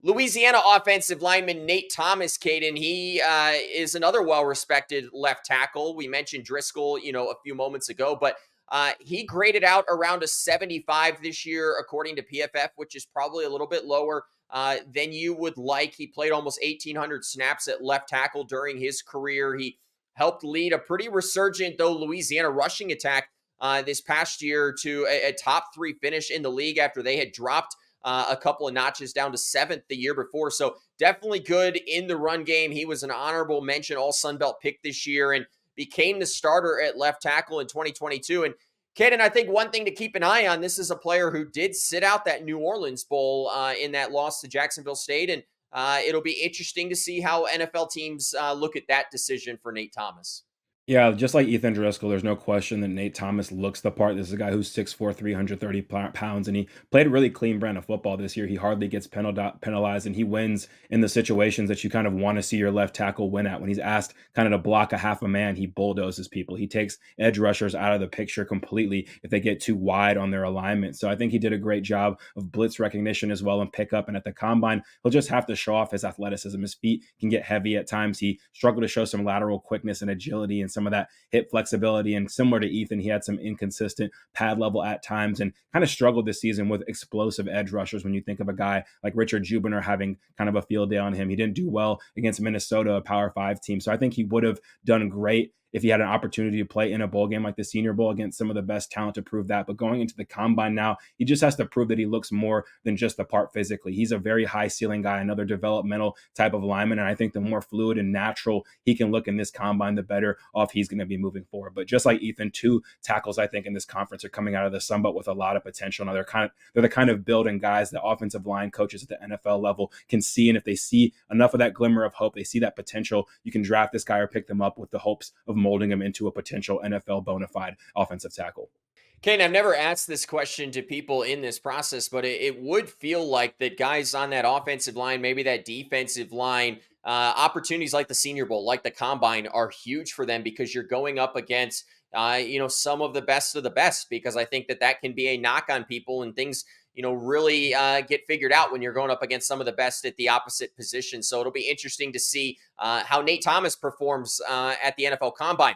Louisiana offensive lineman Nate Thomas, Caden, he is another well-respected left tackle. We mentioned Driscoll, a few moments ago, but he graded out around a 75 this year, according to PFF, which is probably a little bit lower than you would like. He played almost 1,800 snaps at left tackle during his career. He helped lead a pretty resurgent, though, Louisiana rushing attack this past year to a top 3 finish in the league after they had dropped a couple of notches down to 7th the year before. So definitely good in the run game. He was an honorable mention All Sun Belt pick this year and became the starter at left tackle in 2022. And Caden, I think one thing to keep an eye on, this is a player who did sit out that New Orleans Bowl in that loss to Jacksonville State. And it'll be interesting to see how NFL teams look at that decision for Nate Thomas. Yeah, just like Ethan Driscoll, there's no question that Nate Thomas looks the part. This is a guy who's 6'4", 330 pounds, and he played a really clean brand of football this year. He hardly gets penalized, and he wins in the situations that you kind of want to see your left tackle win at. When he's asked kind of to block a half a man, he bulldozes people. He takes edge rushers out of the picture completely if they get too wide on their alignment. So I think he did a great job of blitz recognition as well and pickup. And at the combine, he'll just have to show off his athleticism. His feet can get heavy at times. He struggled to show some lateral quickness and agility and some of that hip flexibility. And similar to Ethan, he had some inconsistent pad level at times and kind of struggled this season with explosive edge rushers. When you think of a guy like Richard Jubiner having kind of a field day on him, he didn't do well against Minnesota, a Power 5 team. So I think he would have done great if he had an opportunity to play in a bowl game like the Senior Bowl against some of the best talent to prove that. But going into the combine now, he just has to prove that he looks more than just the part physically. He's a very high ceiling guy, another developmental type of lineman. And I think the more fluid and natural he can look in this combine, the better off he's going to be moving forward. But just like Ethan, 2 tackles, I think, in this conference are coming out of the Sun Belt with a lot of potential. Now they're the kind of building guys that offensive line coaches at the NFL level can see. And if they see enough of that glimmer of hope, they see that potential, you can draft this guy or pick them up with the hopes of molding him into a potential NFL bona fide offensive tackle. Kane, I've never asked this question to people in this process, but it would feel like that guys on that offensive line, maybe that defensive line, opportunities like the Senior Bowl, like the Combine, are huge for them because you're going up against, some of the best, because I think that can be a knock on people and things, really get figured out when you're going up against some of the best at the opposite position. So it'll be interesting to see how Nate Thomas performs at the NFL Combine.